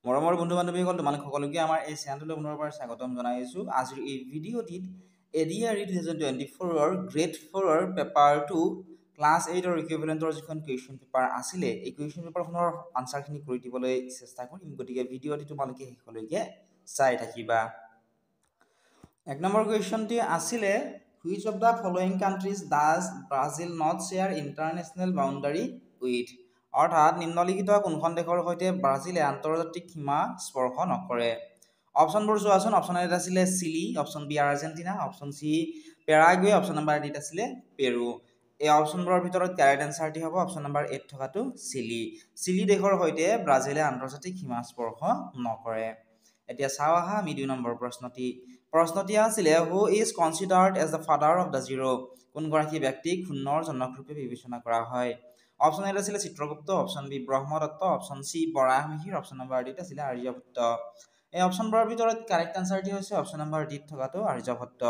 মৰমৰ বন্ধু বান্ধৱীসকল তোমালোক সকলোকে আমাৰ এই চেনেলটোলৈ পুনৰবাৰ স্বাগতম জনাইছোঁ। আজিৰ এই ভিডিঅ'টিত এডিআৰই 2024ৰ গ্ৰেড 4ৰ পেপাৰ 2 ক্লাছ 8ৰ ইকুইভেলেণ্টৰ যিখন কুৱেশ্যন পেপাৰ আছিলে এই কুৱেশ্যন পেপাৰখনৰ আনচাৰখিনি কৰি দিবলৈ চেষ্টা কৰিম। গতিকে ভিডিঅ'টি তোমালোকে শেষলৈকে চাই থাকিবা। 1 নম্বৰ কুৱেশ্যনটি আছিলে which of the following countries does Brazil not share international boundary with, অৰ্থাৎ নিম্নলিখিত কোনখন দেশৰ সৈতে ব্ৰাজিলে আন্তৰ্জাতিক সীমা স্পৰ্শ নকৰে। অপশ্যনবোৰ চোৱাচোন। অপশ্যন এ আছিলে Chile, option B Argentina, option C Paraguay, option number ডিত আছিলে পেৰু। এই অপশ্যনবোৰৰ ভিতৰত কাৰেক্ট এনচাৰটি হ'ব অপশ্যন নম্বৰ 8 থকাটো চিলি। চিলি দেশৰ সৈতে ব্ৰাজিলে আন্তৰ্জাতিক সীমা স্পৰ্শ নকৰে। এতিয়া চাওঁ আহা আমি 2 নম্বৰ প্ৰশ্নটি আছিলে who is considered as the father of the zero', কোনগৰাকী ব্যক্তিক শূন্যৰ জনক ৰূপে বিবেচনা কৰা হয়। অপশ্যন এ আছিলে Chitragupta, option B Brahmadatta, option C Varahamihira, option number ডিত আছিলে আৰ্যভট্ট। এই অপশ্যনবোৰৰ ভিতৰত কাৰেক্ট আনচাৰটি হৈছে অপশ্যন নম্বৰ ডিত থকাটো আৰ্যভট্ট।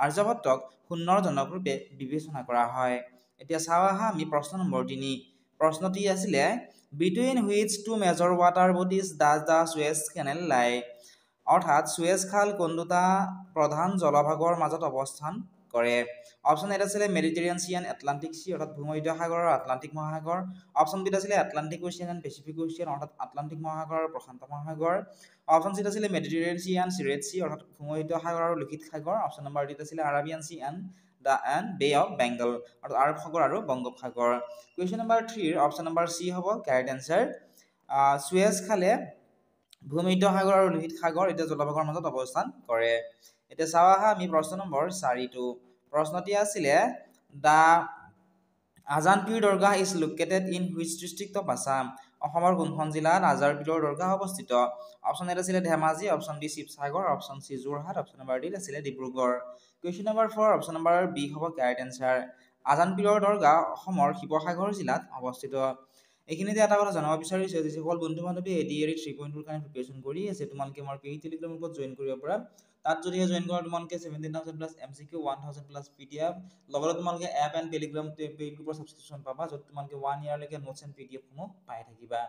আৰ্যভট্টক শূন্যৰ জনক ৰূপে বিবেচনা কৰা হয়। এতিয়া চাওঁ আহা আমি প্ৰশ্ন নম্বৰ 3। প্ৰশ্নটি আছিলে between which two major water bodies does the সুৱেজ কেনেল লাই, অৰ্থাৎ সুৱেজ খাল কোন দুটা প্ৰধান জলভাগৰ মাজত অৱস্থান কৰে। অপশ্যন এ আছিলে Mediterranean C and Atlantic C, অৰ্থাৎ ভূমধ্য সাগৰ আৰু আটলান্টিক মহাসাগৰ। অপশ্যন বিত আছিলে Atlantic ocean and Pacific ocean, অৰ্থাৎ আটলান্টিক মহাসাগৰ আৰু প্ৰশান্ত মহাসাগৰ। অপশ্যন চিত আছিলে Mediterranean C and red C, অৰ্থাৎ ভূমধ্য সাগৰ আৰু লোহিত সাগৰ। অপশ্যন নম্বৰ ডিত আছিলে Arabian sea and Bay of Bengal, অৰ্থাৎ আৰৱ সাগৰ আৰু বংগোপসাগৰ। Question number 3 option number C হ'ব কাৰেক্ট এনচাৰ। সুৱেজ খালে ভূমধ্য সাগৰ আৰু লোহিত সাগৰ এতিয়া জলভাগৰ মাজত অৱস্থান কৰে। এতিয়া চাওঁ আহা আমি প্ৰশ্ন নম্বৰ 4টো। প্ৰশ্নটি আছিলে the Azan Pir Dargah is located in which district of Assam, অসমৰ কোনখন জিলাত আজাৰ পীৰৰ দৰগাহ অৱস্থিত। অপশ্যন এ আছিলে Dhemaji, option B Sivasagar, option C Jorhat, option number ডিত আছিলে Dibrugarh. Question number 4 option number B হ'ব কাৰেক্ট এনচাৰ। আজান পীৰৰ দৰগাহ অসমৰ শিৱসাগৰ জিলাত অৱস্থিত। এইখিনিতে এটা কথা জনাব বিচাৰিছোঁ যে যিসকল বন্ধু বান্ধৱী এডিআৰই 3.0 কাৰণে প্ৰিপেৰেশ্যন কৰি আছে তোমালোকে আমাৰ পেইড টেলিগ্ৰাম গ্ৰুপত জইন কৰিব পাৰা। তাত যদিহে জইন কৰা তোমালোকে 17,000 প্লাছ MCQ, 1,000 প্লাছ PDF, লগতে তোমালোকে এপ এণ্ড টেলিগ্ৰাম পেইড গ্ৰুপৰ ছাবস্ক্ৰিপশ্যন পাবা, য'ত তোমালোকে 1 ইয়াৰলৈকে নোটছ এণ্ড PDF সমূহ পাই থাকিবা।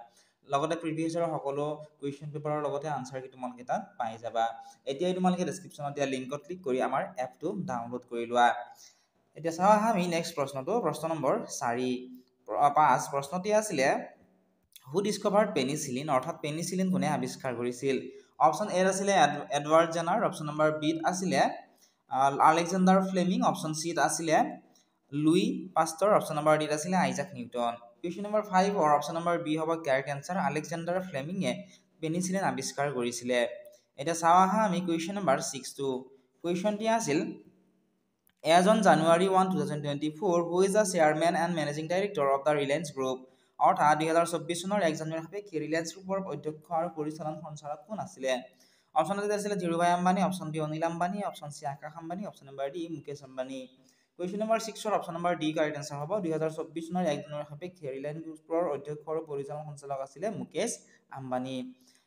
লগতে প্ৰিভিয়াছ ইয়াৰৰ সকলো কুৱেশ্যন পেপাৰৰ লগতে আনচাৰ কি তোমালোকে তাত পাই যাবা। এতিয়াই তোমালোকে ডেছক্ৰিপশ্যনত দিয়া লিংকত ক্লিক কৰি আমাৰ এপটো ডাউনলোড কৰি লোৱা। এতিয়া চাওঁ আহা আমি নেক্সট প্ৰশ্নটো। প্ৰশ্ন নম্বৰ 5 প্ৰশ্নটি আছিলে হু ডিস্কভাৰ্ড পেনিচিলিন, অৰ্থাৎ পেনিচিলিন কোনে আৱিষ্কাৰ কৰিছিল। অপশ্যন এ আছিলে এডৱাৰ্ড জেনাৰ, অপশ্যন নম্বৰ বিত আছিলে আলেকজেণ্ডাৰ ফ্লেমিং, অপশ্যন চিত আছিলে লুই পাষ্টাৰ, অপশ্যন নম্বৰ ডিত আছিলে Isaac Newton. Question number 5 option number B হ'ব কাৰেক্ট এনচাৰ। আলেকজেণ্ডাৰ ফ্লেমিঙে পেনিচিলিন আৱিষ্কাৰ কৰিছিলে। এতিয়া চাওঁ আহা আমি কুৱেশ্যন নম্বৰ 6টো। কুৱেশ্যনটি আছিল as on January 1, 2024 who is the chairman and managing director of the Reliance group, অৰ্থাৎ 2024 চনৰ 1 জানুৱাৰী সাপেক্ষে ৰিলায়েন্স গ্ৰুপৰ অধ্যক্ষ আৰু পৰিচালন সঞ্চালক কোন আছিলে। অপশ্যন এ আছিলে Dhirubhai Ambani, option B Anil Ambani, option C Akash Ambani, option number D Mukesh Ambani. Question number 6ৰ option number D correct answer হ'ব। 2024 চনৰ 1 জানুৱাৰী সাপেক্ষে ৰিলায়েন্স গ্ৰুপৰ অধ্যক্ষ আৰু পৰিচালন সঞ্চালক আছিলে মুকেশ আম্বানী।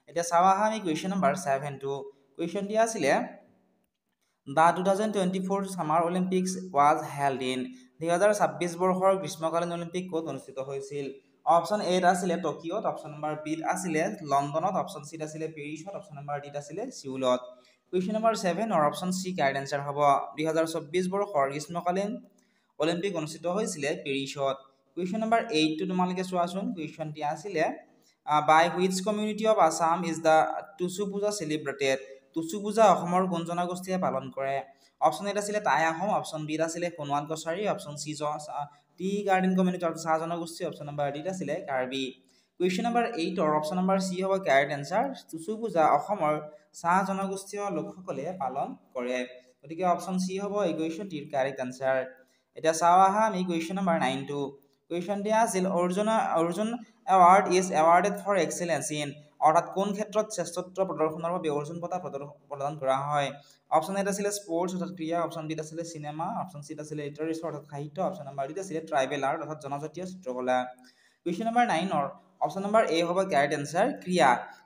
এতিয়া চাওঁ আহা আমি কুৱেশ্যন নম্বৰ 7টো। কুৱেশ্যনটি আছিলে the 2024 summer Olympics was held in, 2026 বৰ্ষৰ গ্ৰীষ্মকালীন অলিম্পিক ক'ত অনুষ্ঠিত হৈছিল। অপশ্যন এত আছিলে টকিঅ'ত, অপশ্যন নম্বৰ বিত আছিলে লণ্ডনত, অপশ্যন চিত আছিলে পেৰিছত, অপশ্যন নম্বৰ ডিত আছিলে ছিউলত। কুৱেশ্যন নম্বৰ 7ৰ অপশ্যন চি কাৰেক্ট এনচাৰ হ'ব। 2024 বৰ্ষৰ গ্ৰীষ্মকালীন অলিম্পিক অনুষ্ঠিত হৈছিলে পেৰিছত। কুৱেশ্যন নম্বৰ 8টো তোমালোকে চোৱাচোন। কুৱেশ্যনটি আছিলে by which community of Assam is the Tusu puja celebrated, Tusu puja অসমৰ কোন জনগোষ্ঠীয়ে পালন কৰে। অপশ্যন এত আছিলে টাই আহোম, অপশ্যন বিত আছিলে Sonowal Kachari, option C tea garden community অৰ্থাৎ চাহ জনগোষ্ঠী, অপশ্যন নম্বৰ ডিত আছিলে কাৰ্বি। কুৱেশ্যন নম্বৰ 8ৰ অপশ্যন নম্বৰ চি হ'ব কাৰেক্ট এনচাৰ। টুচু পূজা অসমৰ চাহ জনগোষ্ঠীয় লোকসকলে পালন কৰে। গতিকে অপশ্যন চি হ'ব এই কুৱেশ্যনটিৰ কাৰেক্ট এনচাৰ। এতিয়া চাওঁ আহা আমি কুৱেশ্যন নম্বৰ 9টো। কুৱেশ্যনটি আছিল Arjun award is awarded for excellence in, অৰ্থাৎ কোন ক্ষেত্ৰত শ্ৰেষ্ঠত্ব প্ৰদৰ্শনৰ বাবে অৰ্জুন বঁটা প্ৰদান কৰা হয়। অপশ্যন এত আছিলে স্পৰ্টছ অৰ্থাৎ ক্ৰীড়া, অপশ্যন বিত আছিলে চিনেমা, অপশ্যন চিত আছিলে লিটাৰেচাৰ অৰ্থাৎ সাহিত্য, অপশ্যন নম্বৰ ডিত আছিলে ট্ৰাইবেল আৰ্ট অৰ্থাৎ জনজাতীয় চিত্ৰকলা। কুৱেশ্যন নম্বৰ 9ৰ অপশ্যন নম্বৰ এ হ'ব কাৰেক্ট এনচাৰ।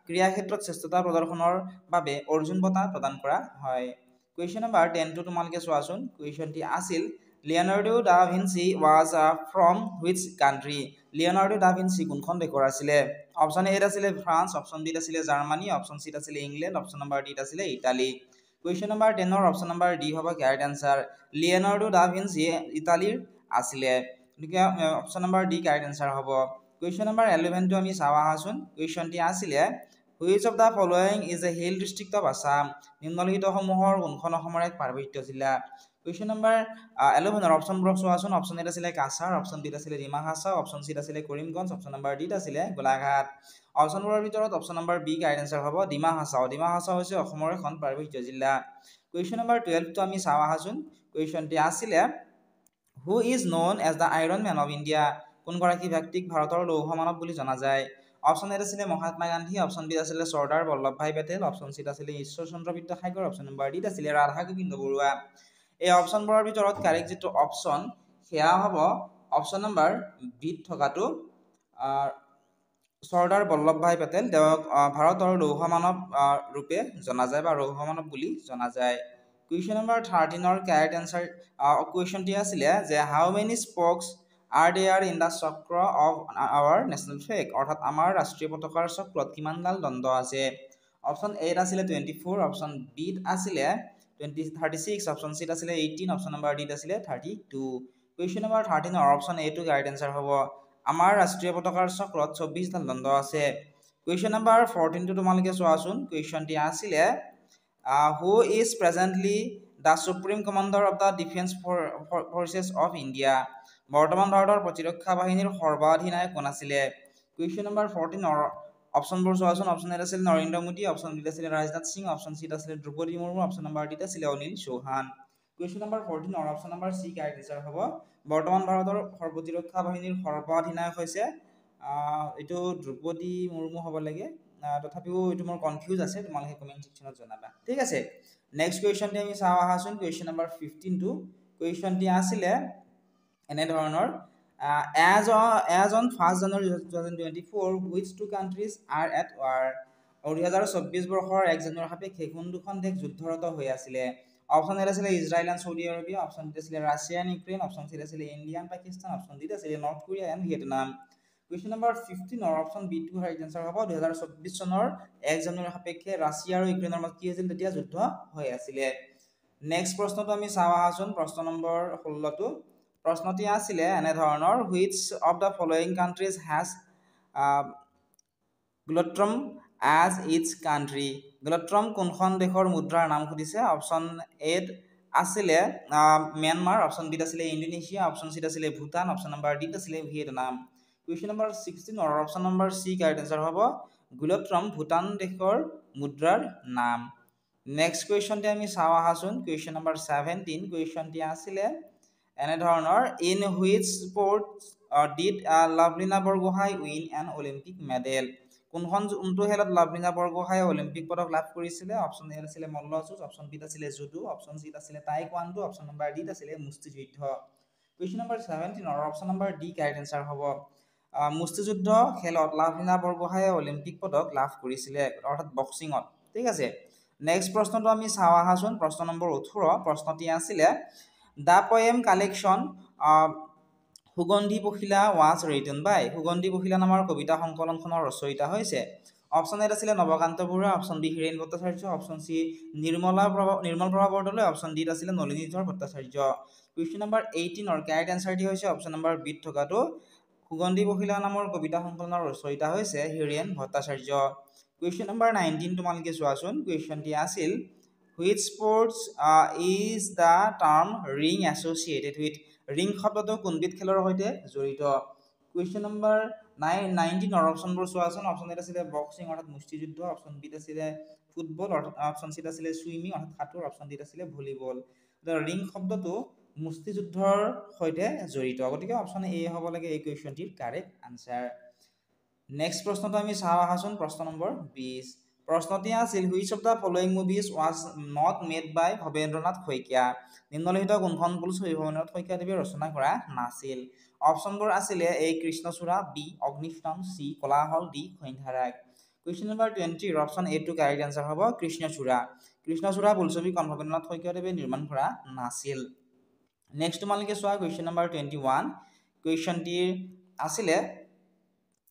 ক্ৰীড়া ক্ষেত্ৰত শ্ৰেষ্ঠতা প্ৰদৰ্শনৰ বাবে অৰ্জুন বঁটা প্ৰদান কৰা হয়। কুৱেশ্যন নম্বৰ 10টো তোমালোকে চোৱাচোন। কুৱেশ্যনটি আছিল Leonardo da Vinci was from which country Leonardo da Vinci কোনখন দেশৰ আছিলে অপশ্যন এত আছিলে ফ্ৰান্স অপশ্যন বিত আছিলে জাৰ্মানী অপশ্যন চিত আছিলে ইংলেণ্ড অপশ্যন নম্বৰ ডিত আছিলে Italy question number 10 option number D হ'ব correct answer Leonardo da Vinci ইটালীৰ আছিলে গতিকে option number D correct answer হ'ব কুৱেশ্যন নম্বৰ 11 টো আমি চাওঁ আহাচোন কুৱেশ্যনটি আছিলে which of the following is a hill district of Assam নিম্নলিখিতসমূহৰ কোনখন অসমৰ এক পাৰ্বত্য জিলা কুৱেশ্যন নম্বৰ 11 অপশ্যনবোৰ চোৱাচোন অপশ্যন এত আছিলে কাছাৰ অপশ্যন বিত আছিলে ডিমা হাছাও অপশ্যন চিত আছিলে কৰিমগঞ্জ অপশ্যন নম্বৰ ডিত আছিলে গোলাঘাট অপশ্যনবোৰৰ ভিতৰত option number B correct answer হ'ব ডিমা হাছাও হৈছে অসমৰ এখন পাৰ্বত্য জিলা কুৱেশ্যন নম্বৰ 12 টো আমি চাওঁ আহাচোন কুৱেশ্যনটি আছিলে who is known as the iron man of India কোনগৰাকী ব্যক্তিক ভাৰতৰ লৌহ মানৱ বুলি জনা যায় অপশ্যন এত আছিলে মহাত্মা গান্ধী অপশ্যন বিত আছিলে চৰ্দাৰ বল্লভভাই পেটেল অপশ্যন চিত আছিলে ঈশ্বৰ চন্দ্ৰ বিদ্যাসাগৰ অপশ্যন নম্বৰ ডিত আছিলে ৰাধা গোবিন্দ বৰুৱা এই অপশ্যনবোৰৰ ভিতৰত কাৰেক্ট যিটো অপশ্যন সেয়া হ'ব অপশ্যন নম্বৰ বিত থকাটো চৰ্দাৰ বল্লভভাই পেটেল তেওঁক ভাৰতৰ লৌহ মানৱ ৰূপে জনা যায় বা লৌহ মানৱ বুলি জনা যায় কুৱেশ্যন নম্বৰ 13 কাৰেক্ট আনসাৰ কুৱেশ্যনটি আছিলে যে how many spokes are there in the চক্ৰ of our national flag অৰ্থাৎ আমাৰ ৰাষ্ট্ৰীয় পতাকাৰ চক্ৰত কিমানডাল দণ্ড আছে অপশ্যন এত আছিলে 24 অপশ্যন বিত আছিলে 36 অপশ্যন চিত আছিলে 18 অপশ্যন নম্বৰ ডিত আছিলে 32 কুৱেশ্যন নম্বৰ 13 অপশ্যন এ টো কাৰেক্ট আনসাৰ হ'ব আমাৰ ৰাষ্ট্ৰীয় পতাকাৰ চক্ৰত 24 ডাল দণ্ড আছে কুৱেশ্যন নম্বৰ 14 টো তোমালোকে চোৱাচোন কুৱেশ্যনটি আছিলে who is presently the supreme commander of the defense forces of India বৰ্তমান ভাৰতৰ প্ৰতিৰক্ষা বাহিনীৰ সৰ্বাধিনায়ক কোন আছিলে কুৱেশ্যন নম্বৰ 14 অপশ্যনবোৰ চোৱাচোন অপশ্যন এত আছিল নৰেন্দ্ৰ মোদী অপশ্যন বিত আছিল ৰাজনাথ সিং অপশ্যন চিত আছিল দ্ৰৌপদী মুৰ্মু অপশ্যন নম্বৰ ডিত আছিল Anil Chauhan question number 14 option number C correct answer হ'ব বৰ্তমান ভাৰতৰ প্ৰতিৰক্ষা বাহিনীৰ সৰ্বাধিনায়ক হৈছে এটো দ্ৰৌপদী মুৰ্মু হ'ব লাগে তথাপিও এটো মোৰ কনফিউজ আছে তোমালোকে কমেন্ট সেকশনত জনাবা ঠিক আছে নেক্সট কুৱেশ্যনটি আমি চাওঁ আহাচোন কুৱেশ্যন নম্বৰ 15 টো কুৱেশ্যনটি আছিলে এনে ধৰণৰ as on 1st January 2024 which two countries are at war 2024 বৰ্ষৰ 1 জানুৱাৰী সাপেক্ষে কোন দুখন দেশ যুদ্ধৰত হৈ আছিল অপশ্যন এ আছিল ইজৰাইল আৰু সৌদি আৰবিয়া অপশ্যন বি আছিল ৰাছিয়া আৰু ইউক্ৰেইন অপশ্যন সি আছিল ইণ্ডিয়া আৰু পাকিস্তান অপশ্যন ডি আছিল নৰ্থ কোৰিয়া আৰু Vietnam question number 15 option B টো ৰাইট আনসাৰ হ'ব 2024 চনৰ 1 জানুৱাৰী সাপেক্ষে ৰাছিয়া আৰু ইউক্ৰেইনৰ মাজত কি হৈছিল তেতিয়া যুদ্ধ হৈ আছিল নেক্সট প্ৰশ্নটো আমি চাওঁ আহাচোন প্ৰশ্ন নম্বৰ 16 টো প্ৰশ্নটি আছিলে এনে ধৰণৰ which of the following countries has গ্লোট্ৰম as its country গ্লোট্ৰম কোনখন দেশৰ মুদ্ৰাৰ নাম সুধিছে অপশ্যন এত আছিলে म्यांमार অপশ্যন বিত আছিলে ইণ্ডোনেছিয়া অপশ্যন চিত আছিলে ভুটান অপশ্যন নম্বৰ ডিত আছিলে Vietnam question number 16 option number C correct answer হ'ব গ্লোট্ৰম ভুটান দেশৰ মুদ্ৰাৰ নাম নেক্সট কুৱেশ্যনটি আমি চাওঁ আহাচোন কুৱেশ্যন নম্বৰ 17 কুৱেশ্যনটি আছিলে এনে ধৰণৰ in which sport did Lovlina Borgohain win an Olympic medal কোনখন কোনটো খেলত লাভলীনা বৰগোহাঁই অলিম্পিক পদক লাভ কৰিছিলে অপশ্যন এ আছিল মল্লযুঁজ অপশ্যন বিত আছিল জুডো অপশ্যন চিত আছিল টাইকোৱাণ্ডো অপশ্যন নম্বৰ ডিত আছিল মুষ্টিযুদ্ধ question number 17 option number D correct answer হ'ব মুষ্টিযুদ্ধ খেলত লাভলীনা বৰগোহাঁই অলিম্পিক পদক লাভ কৰিছিলে অৰ্থাৎ বক্সিংত ঠিক আছে নেক্সট প্ৰশ্নটো আমি চাওঁ আহাচোন প্ৰশ্ন নম্বৰ 18 প্ৰশ্নটি আছিলে The poem collection সুগন্ধি পখিলা was written by সুগন্ধি পখিলা নামৰ কবিতা সংকলনখনৰ ৰচয়িতা হৈছে অপশ্যন এ আছিল Navakanta Barua option B Hiren Bhattacharya option C Nirmal Prabha Bordoloi option D আছিল Nalinidhar Bhattacharya question number 18 correct আনসাৰটি হৈছে অপশ্যন নম্বৰ বি থকাটো সুগন্ধি পখিলা নামৰ কবিতা সংকলনৰ ৰচয়িতা হৈছে হীৰেণ ভট্টাচাৰ্য কুৱেশ্যন নম্বৰ 19 তোমালোকে চোৱাচোন কুৱেশ্যনটি আছিল which sports is the term ring associated with ring শব্দটো কোনবিধ খেলৰ সৈতে জড়িত কুৱেশ্যন নম্বৰ 19 অপশ্যনবোৰ চোৱাচোন অপশ্যন এ আছিল বক্সিং অৰ্থাৎ মুষ্টিযুদ্ধ অপশ্যন বি আছিল ফুটবল অপশ্যন চি আছিল সুইমিং অৰ্থাৎ সাঁতোৰ অপশ্যন ডি আছিল ভলিবল ৰিং শব্দটো মুষ্টিযুদ্ধৰ সৈতে জড়িত গতিকে অপশ্যন এ হ'ব লাগে এই কুৱেশ্যনটিৰ কাৰেক্ট আনসাৰ নেক্সট প্ৰশ্নটো আমি চাওঁ আহাচোন প্ৰশ্ন নম্বৰ 20 প্ৰশ্নটি আছিল which of the following movies was not made by Bhabendranath Saikia নিম্নলিখিত কোনখন ছবি ভবেন্দ্ৰনাথ শইকীয়াদেৱে ৰচনা কৰা নাছিল অপশ্যনবোৰ আছিলে এ কৃষ্ণচূড়া বি অগ্নিষ্টম সি কোলাহল D Sandhyarag question number 20 option A টো কাৰেক্ট আনসাৰ হ'ব কৃষ্ণচূড়া বোলছবিখন ভবেন্দ্ৰনাথ শইকীয়াদেৱে নিৰ্মাণ কৰা নাছিল নেক্সট তোমালোকে চোৱা কুৱেশ্যন নম্বৰ 21 কুৱেশ্যনটিৰ আছিলে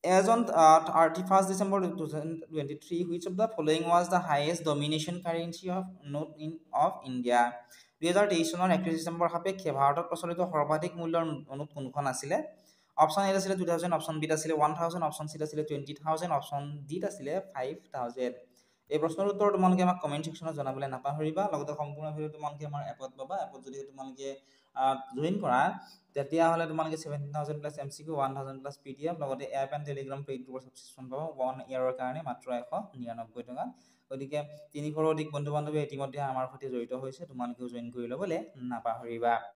As on 31st December 2023, which of the following was the highest domination currency of note of India? 2023 চনৰ 31 ডিসেম্বৰ সাপেক্ষে ভাৰতত প্ৰচলিত সৰ্বাধিক মূল্যৰ নোট কোনখন আছিলে? অপশন এ আছিলে 2000, অপশন বি আছিলে 1000, অপশন সি আছিলে 20000, অপশন ডি আছিলে 5000। এই প্ৰশ্নৰ উত্তৰ তোমালোকে আমাক কমেন্ট সেকশনত জনাবলৈ নাপাহৰিবা। লগতে সম্পূৰ্ণ ভিডিও তোমালোকে আমাৰ এপত পাবা। এপত যদি তোমালোকে জয়েন কৰা তেতিয়াহ'লে তোমালোকে 17000 প্লাছ MCQ 1000 প্লাছ PDF লগতে এপ এণ্ড টেলিগ্ৰাম পেইডটোৰ ছাবস্ক্ৰিপশ্যন পাবা 1 ইয়াৰৰ কাৰণে মাত্ৰ 199 টকা। গতিকে 300ৰো অধিক বন্ধু বান্ধৱী ইতিমধ্যে আমাৰ সৈতে জড়িত হৈছে, তোমালোকেও জয়েন কৰি ল'বলৈ নাপাহৰিবা।